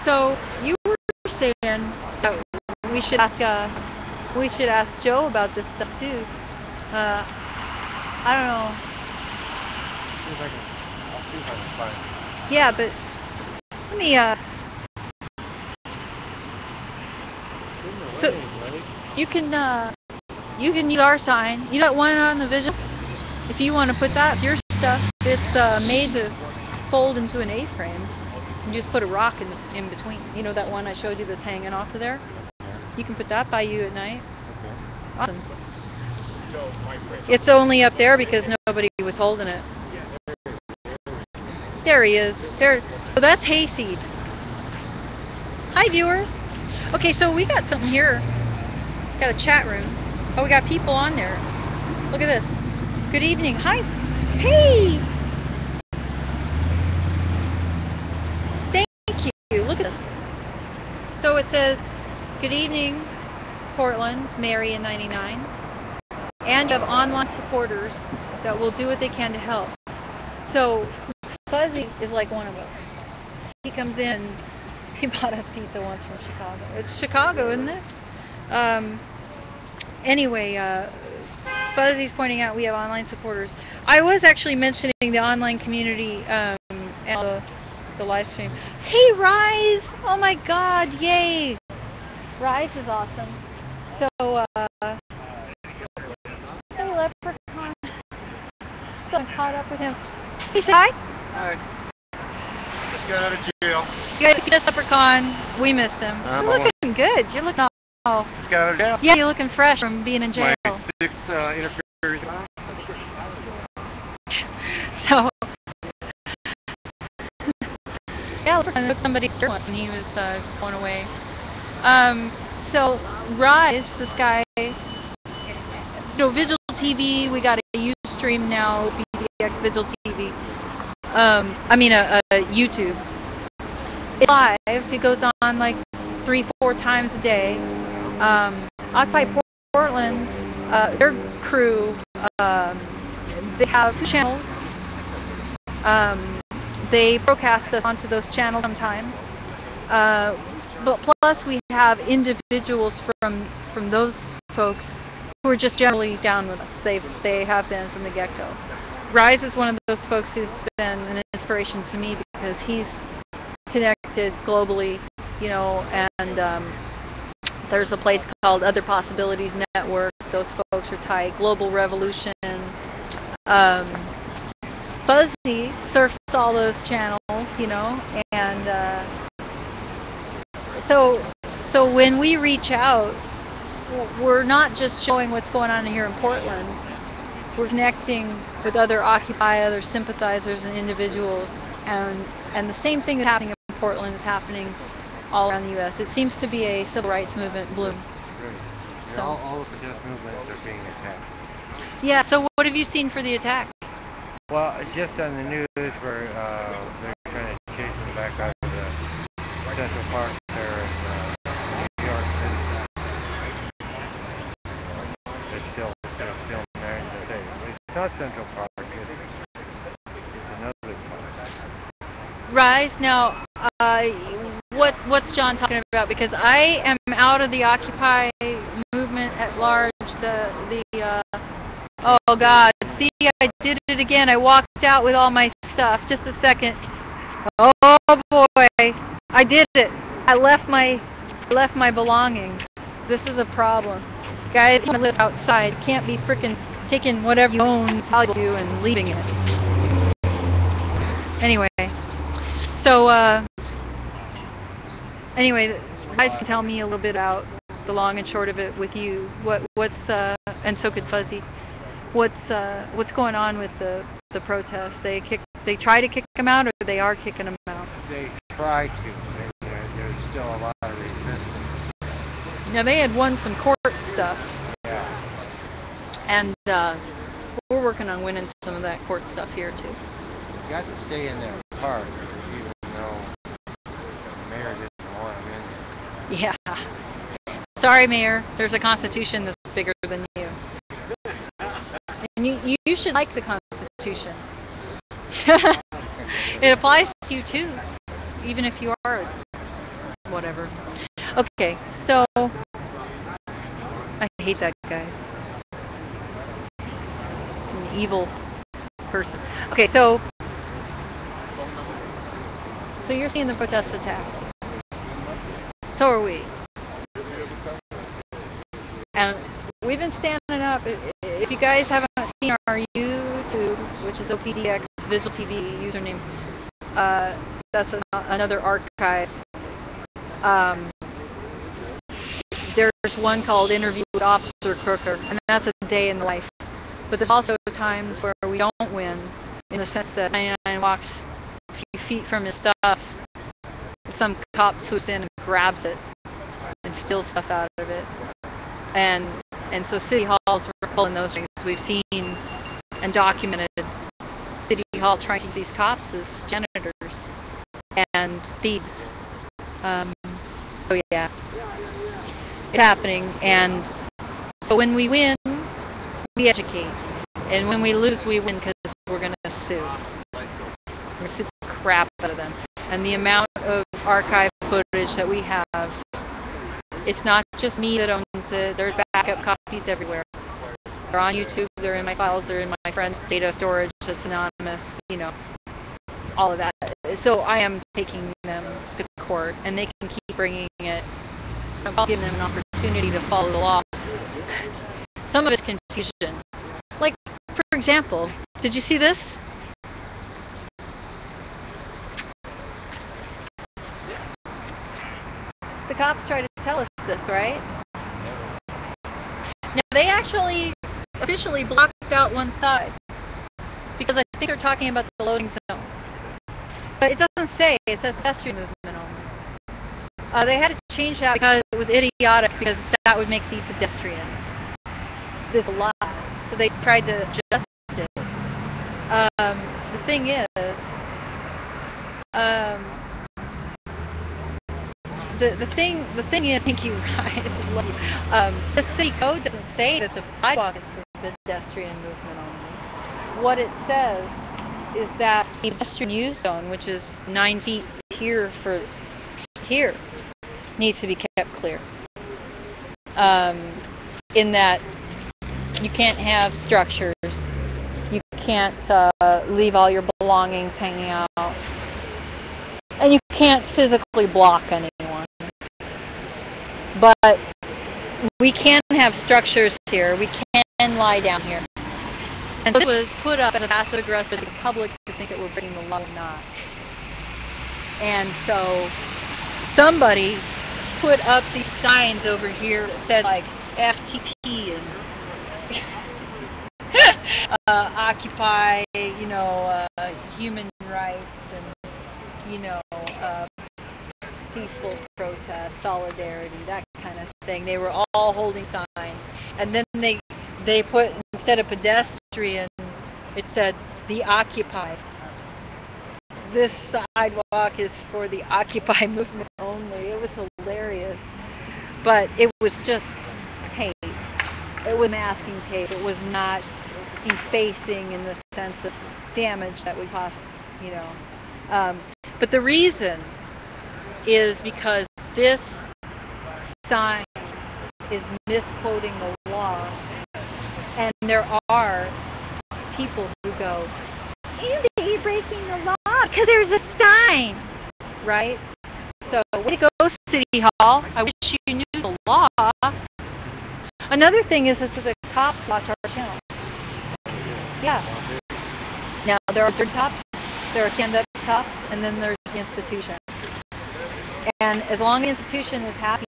So you were saying that we should ask Joe about this stuff too. Uh, I don't know. See if I can. I'll see if I can find it. Yeah, but let me. It's in the So way, buddy. you can you can use our sign. You know that one on the visual. If you want to put that your stuff, it's made to fold into an A-frame. You just put a rock in between. You know that one I showed you that's hanging off of there. Yeah. You can put that by you at night. Okay. Awesome. It's only up there because nobody was holding it. There he is. There. So that's hayseed. Hi viewers. Okay, so we got something here. Got a chat room. Oh, we got people on there. Look at this. Good evening. Hi. Hey. Thank you. Look at this. So it says, good evening, Portland, Mary in 99. And you have online supporters that will do what they can to help. So Fuzzy is like one of us. He comes in. He bought us pizza once from Chicago. It's Chicago, isn't it? Anyway, Fuzzy's pointing out we have online supporters. I was actually mentioning the online community and the live stream. Hey, Rise! Oh my God, yay! Rise is awesome. So, hey, Leprechaun. So I'm caught up with him. He said hi. Hi. Just got out of jail. You guys missed Leprechaun. We missed him. You're looking good. You're looking all. Just got out of jail. Yeah, you're looking fresh from being in jail. My sixth interference. So, yeah, Leprechaun took somebody once and he was going away. So Rise, this guy, Vigil TV, we got a Ustream now, BDX Vigil TV. I mean a YouTube. It's live. It goes on like 3-4 times a day. Occupy Portland, their crew, they have 2 channels. They broadcast us onto those channels sometimes. But plus we have individuals from those folks who are just generally down with us. They have been from the get-go. Rise is one of those folks who's been an inspiration to me because he's connected globally, and there's a place called Other Possibilities Network. Those folks are tight. Global Revolution. Fuzzy surfs all those channels, and so when we reach out, we're not just showing what's going on here in Portland. We're connecting with other Occupy, other sympathizers and individuals, and the same thing that's happening in Portland is happening all around the U.S. It seems to be a civil rights movement bloom. Right. So all of the death movements are being attacked. Yeah. So what have you seen for the attack? Well, just on the news where they're trying to chase them back out of the Central Park there in New York City. It's still there. It's not Central Park. It's another park. Rise now. What's John talking about? Because I am out of the Occupy movement at large. Oh God! See, I did it again. I walked out with all my stuff. Just a second. Oh boy! I did it. I left my belongings. This is a problem, guys. You live outside. Can't be frickin' taking whatever you own, valuable you, and leaving it. Anyway, so anyway, you guys can tell me a little bit about the long and short of it with you. What's and so could Fuzzy. What's going on with the protests? They try to kick them out, or they are kicking them out? They try to. There's still a lot of resistance. Now they had won some court stuff. Yeah. And we're working on winning some of that court stuff here too. You've got to stay in their park, even though the mayor didn't want them in there. Yeah. Sorry, Mayor. There's a constitution that's bigger than you. And you should like the Constitution. It applies to you too, even if you are whatever. Okay, so I hate that guy. An evil person. Okay, so you're seeing the protest attack. So are we. And we've been standing up. If you guys haven't seen our YouTube, which is OPDX Visual TV username, that's another archive. There's one called Interview with Officer Crooker, and that's a day in the life. But there's also times where we don't win, in the sense that 99 walks a few feet from his stuff, some cop swoops in and grabs it and steals stuff out of it. And so City Hall's role in those things. We've seen and documented City Hall trying to use these cops as janitors and thieves. So yeah, it's happening. And so when we win, we educate. And when we lose, we win because we're going to sue. We're going to sue the crap out of them. And the amount of archive footage that we have, it's not just me that owns it. There's backup copies everywhere. They're on YouTube, they're in my files, they're in my friend's data storage that's anonymous, you know, all of that. So I am taking them to court, and they can keep bringing it. I'll give them an opportunity to follow the law. Some of it's confusion. Like, for example, did you see this? The cops try to tell us this, right? Now, they actually officially blocked out one side because I think they're talking about the loading zone. But it doesn't say. It says pedestrian movement only. They had to change that because it was idiotic, because that would make these pedestrians. There's a lot. So they tried to adjust it. The thing is, the thing is, thank you guys, love you. The city code doesn't say that the sidewalk is for pedestrian movement only. What it says is that the pedestrian use zone, which is 9 feet here for here, needs to be kept clear. In that you can't have structures, you can't leave all your belongings hanging out, and you can't physically block anyone. But we can have structures here. We can lie down here. And so it was put up as a passive aggressive to the public to think that we're breaking the law or not. And so somebody put up these signs over here that said like FTP and Occupy, you know, human rights, and you know, peaceful protest, solidarity, that kind of thing. They were all holding signs, and then they put, instead of pedestrian, it said the Occupy. This sidewalk is for the Occupy movement only. It was hilarious, but it was just tape. It was masking tape. It was not defacing in the sense of damage that would cost, you know. But the reason is because this sign is misquoting the law, and there are people who go, you're breaking the law because there's a sign, right? So way to go, City Hall. I wish you knew the law. Another thing is that the cops watch our channel. Yeah. Now, there are third cops, there are stand-up cops, and then there's the institution. And as long as the institution is happy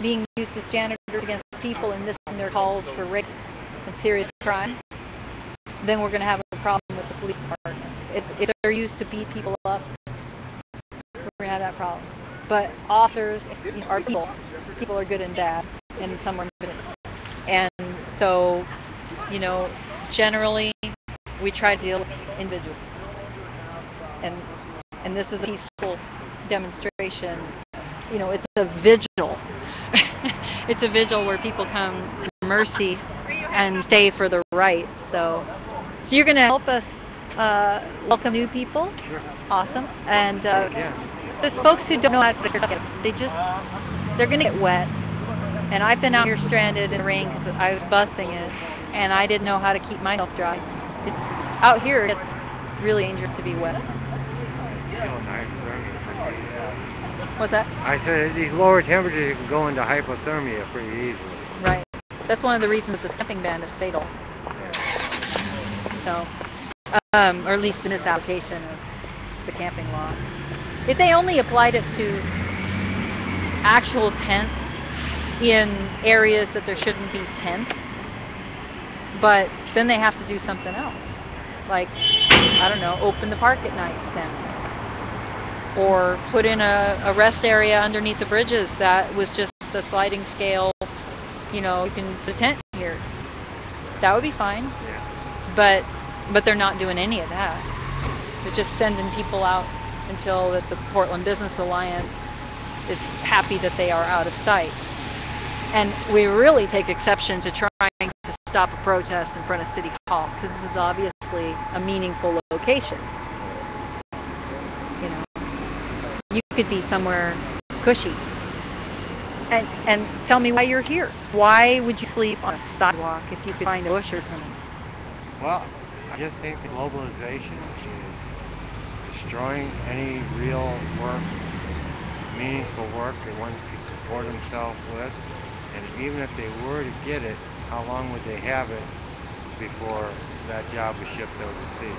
being used as janitors against people and missing their calls for rape and serious crime, then we're going to have a problem with the police department. If they're used to beat people up, we're going to have that problem. But officers, you know, are people. People are good and bad, and some are good. And so, you know, generally, we try to deal with individuals. And this is a peaceful demonstration. You know, it's a vigil. It's a vigil where people come for mercy and stay for the right. So you're going to help us welcome new people? Sure. Awesome. And Yeah. there's folks who don't know how to exercise. They're gonna get wet. And I've been out here stranded in the rain because I was bussing it, and I didn't know how to keep myself dry. It's out here. It's really dangerous to be wet. Going to hypothermia pretty easily. What's that? I said at these lower temperatures you can go into hypothermia pretty easily. Right. That's one of the reasons that this camping ban is fatal. Yeah. So, or at least in this application of the camping law. If they only applied it to actual tents in areas that there shouldn't be tents, but then they have to do something else. Like, I don't know, open the park at night tents. Or put in a rest area underneath the bridges that was just a sliding scale, you can put a tent here. That would be fine. Yeah. But they're not doing any of that. They're just sending people out until that the Portland Business Alliance is happy that they are out of sight. And we really take exception to trying to stop a protest in front of City Hall, because this is obviously a meaningful location. You could be somewhere cushy. And tell me why you're here. Why would you sleep on a sidewalk if you could find a bush or something? Well, I just think that globalization is destroying any real work, meaningful work that one could support himself with. And even if they were to get it, how long would they have it before that job was shipped overseas?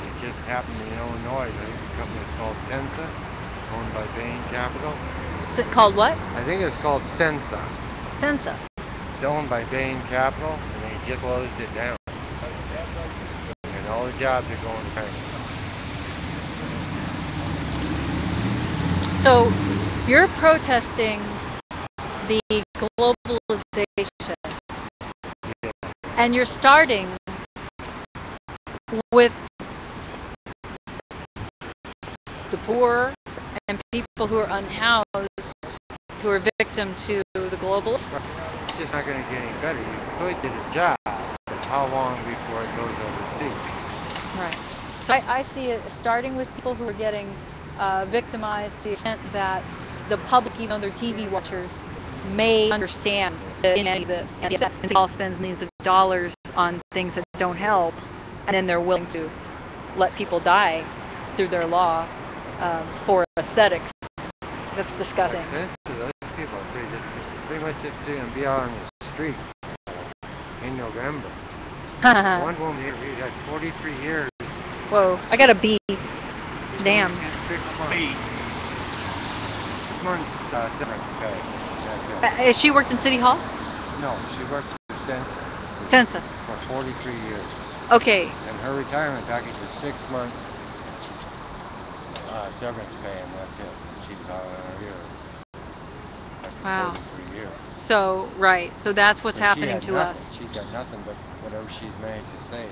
It just happened in Illinois. I think the company is called Sensa, owned by Bain Capital. Is it called what? I think it's called Sensa. Sensa. It's owned by Bain Capital, and they just closed it down. And all the jobs are going back. So you're protesting the globalization, Yeah. and you're starting with the poor and people who are unhoused, who are victim to the globalists. It's just not going to get any better. You could get a job, but how long before it goes overseas? Right. So I see it starting with people who are getting victimized to the extent that the public, even though they're TV watchers, may understand the inanity of this. And the all spends millions of dollars on things that don't help, and then they're willing to let people die through their law for aesthetics. That's disgusting. Those people are pretty much just going to be out on the street in November. One woman here had 43 years. Whoa, I got a B. Damn. 6 months. 6 months severance pay. Has she worked in City Hall? No, she worked for Sensa. Sensa. For 43 years. Okay. And her retirement package was 6 months severance pay, and that's it. She's out on her year. Wow. 43 years. So, right. So that's what's But happening to nothing. us. She got nothing but whatever she's managed to save.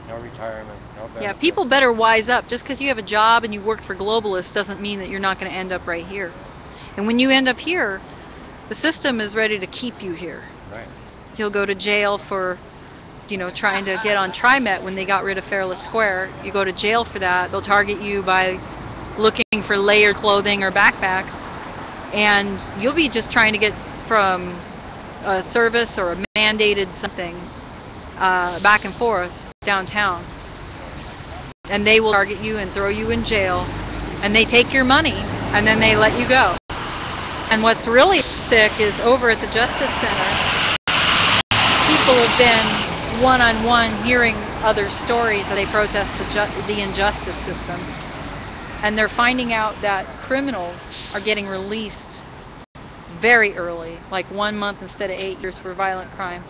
No retirement, no benefits. Yeah, people better wise up. Just because you have a job and you work for globalists doesn't mean that you're not going to end up right here. And when you end up here, the system is ready to keep you here. Right. You'll go to jail for, trying to get on TriMet when they got rid of Fairless Square. You go to jail for that. They'll target you by looking for layered clothing or backpacks. And you'll be just trying to get from a service or a mandated something back and forth downtown. And they will target you and throw you in jail. And they take your money and then they let you go. And what's really sick is over at the Justice Center, people have been one-on-one hearing other stories as they protest the injustice system. And they're finding out that criminals are getting released very early, like 1 month instead of 8 years for violent crime.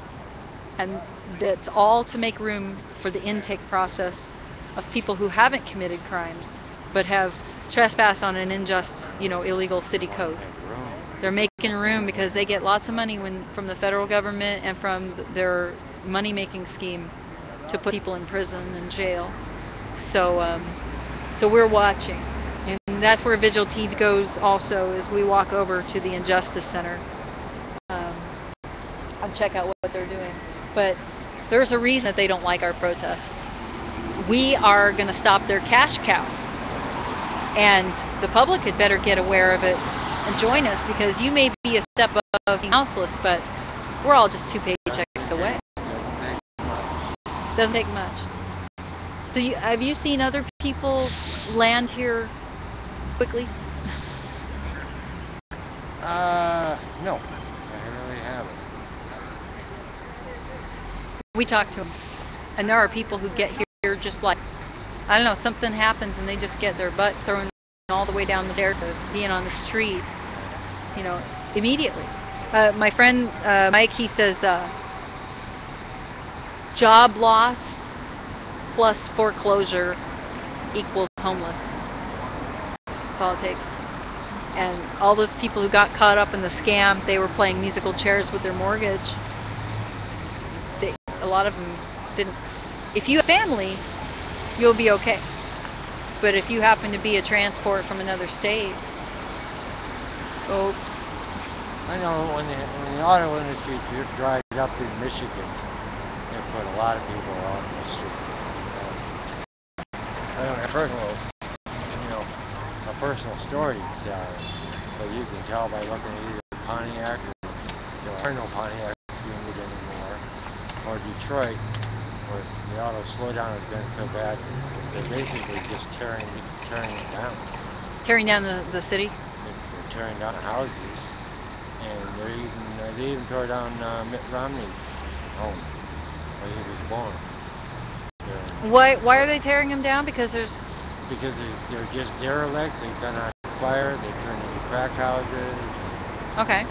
And that's all to make room for the intake process of people who haven't committed crimes, but have trespassed on an unjust, illegal city code. They're making room because they get lots of money from the federal government and from their money-making scheme to put people in prison and jail. So we're watching. And that's where Vigil TV goes also, is we walk over to the Injustice Center and check out what they're doing. But there's a reason that they don't like our protests. We are going to stop their cash cow. And the public had better get aware of it and join us, because you may be a step above being houseless, but we're all just 2 paychecks away. Doesn't take much. So have you seen other people land here quickly? No, I really haven't. We talk to them, and there are people who get here just like, I don't know, something happens and they just get their butt thrown all the way down the stairs to being on the street, you know, immediately. My friend Mike, he says job loss plus foreclosure equals homeless. That's all it takes. And all those people who got caught up in the scam, they were playing musical chairs with their mortgage. A lot of them didn't. If you have family, you'll be okay. But if you happen to be a transport from another state, oops. I know when the auto industry dried up in Michigan, it put a lot of people out in the street. I don't have a personal story to tell, but you can tell by looking at either Pontiac, or there are no Pontiacs being made anymore, or Detroit, where the auto slowdown has been so bad, they're basically just tearing it down. Tearing down the city? They're tearing down houses, and they even tore down Mitt Romney's home where he was born. Why are they tearing them down? Because they're just derelict. They've been on fire. They turned into crack houses. Okay.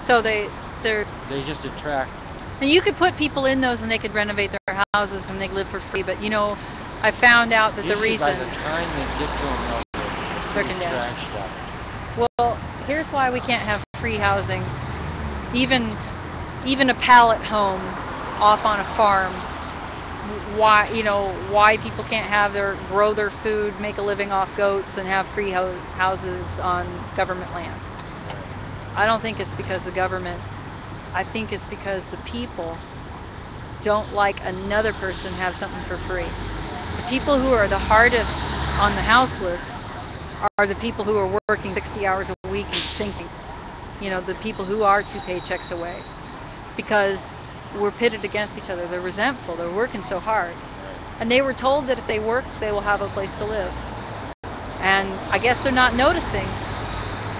So they just attract. And you could put people in those and they could renovate their houses and they live for free. But I found out that the reason by the time they get to them, they're trashed up. Well, here's why we can't have free housing. Even a pallet home off on a farm. Why people can't grow their food, make a living off goats, and have free houses on government land. I don't think it's because the government. I think it's because the people don't like another person have something for free. The people who are the hardest on the houseless are the people who are working 60 hours a week and sinking. The people who are 2 paychecks away. Because we're pitted against each other. They're resentful. They're working so hard. And they were told that if they worked, they will have a place to live. And I guess they're not noticing,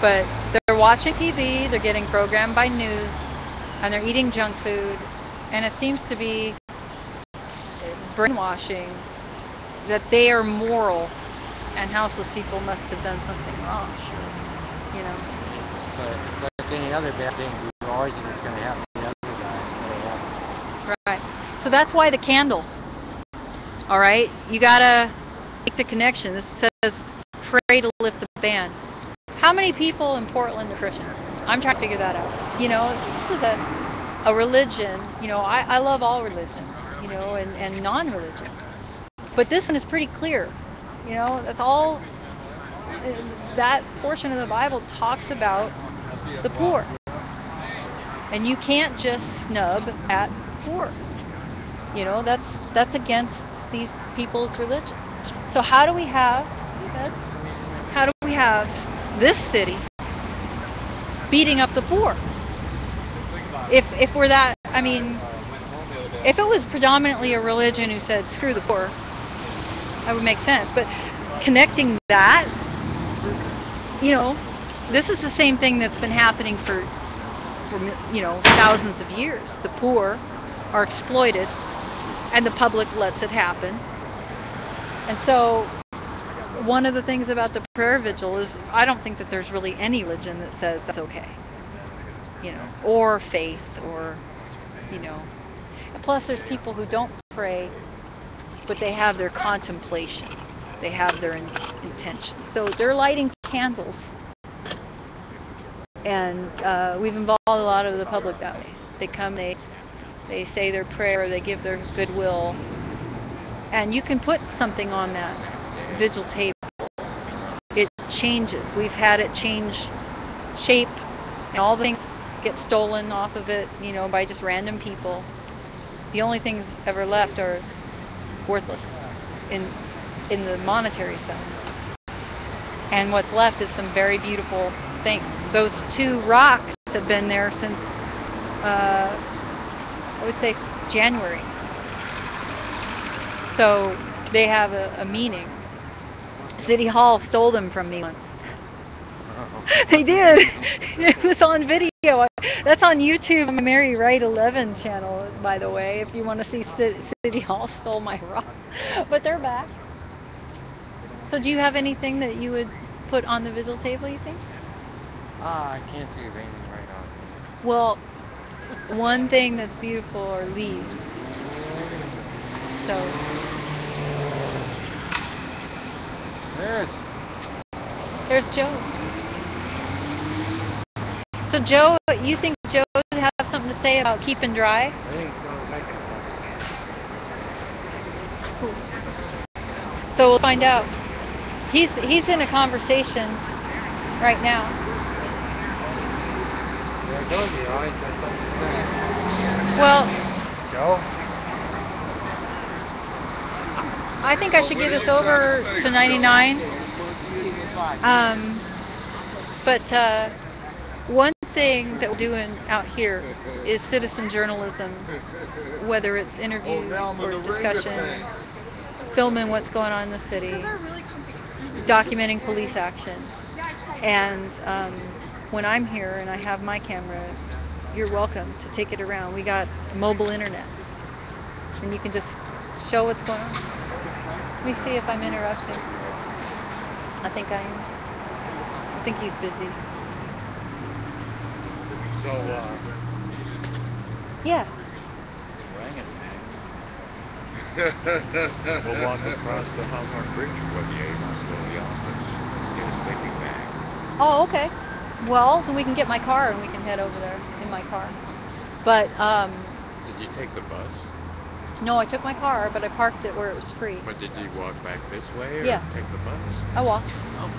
but they're watching TV, they're getting programmed by news, and they're eating junk food, and it seems to be brainwashing that they are moral, and houseless people must have done something wrong. But it's like any other bad thing, you always think it's going to happen to the other guy. Right. So that's why the candle. All right? You got to make the connection. This says, pray to lift the ban. How many people in Portland are Christian? I'm trying to figure that out. This is a religion. I love all religions, and non-religion. But this one is pretty clear. That's all. That portion of the Bible talks about the poor. And you can't just snub at poor. That's against these people's religion. So how do we have this city beating up the poor? If we're that, if it was predominantly a religion who said screw the poor, that would make sense. But connecting that, this is the same thing that's been happening for thousands of years. The poor are exploited, and the public lets it happen. And so one of the things about the prayer vigil is I don't think that there's really any religion that says that's okay. Or faith, or, And plus there's people who don't pray, but they have their contemplation. They have their intention. So they're lighting candles. And we've involved a lot of the public that way. They come, they say their prayer, they give their goodwill. And you can put something on that vigil table. It changes. We've had it change shape, and all the things get stolen off of it, by just random people. The only things ever left are worthless in the monetary sense. And what's left is some very beautiful things. Those two rocks have been there since, I would say, January. So they have a meaning. City Hall stole them from me once. They did. It was on video. That's on YouTube. Mary Wright 11 channel, by the way, if you want to see City Hall stole my rock. But they're back. So do you have anything that you would put on the vigil table, you think? I can't think of anything right now. Well, one thing that's beautiful are leaves. So there's Joe. So Joe, you think Joe would have something to say about keeping dry? I think so. Make it. Cool. So we'll find out. He's in a conversation right now. Yeah, I told you, I got something to say. Well, Joe? I think I should give this over to 99. But one thing that we're doing out here is citizen journalism, whether it's interview or discussion, filming what's going on in the city, documenting police action. And when I'm here and I have my camera, you're welcome to take it around. We got mobile internet, and you can just show what's going on. Let me see if I'm interrupting. I think I am. I think he's busy. So, Yeah. We'll walk across the Hawthorne Bridge with the Avon to the office. Get a sleeping bag. Oh, okay. Well, then we can get my car and we can head over there in my car. But Did you take the bus? no, I took my car, but I parked it where it was free. But did you walk back this way or Yeah. take the bus? I walked. Oh.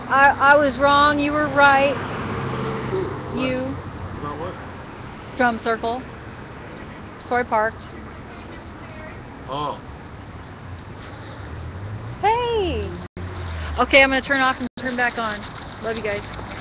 I was wrong. You were right. You. about what? Drum circle. So I parked. Oh. Hey. Okay, I'm gonna turn off and turn back on. Love you guys.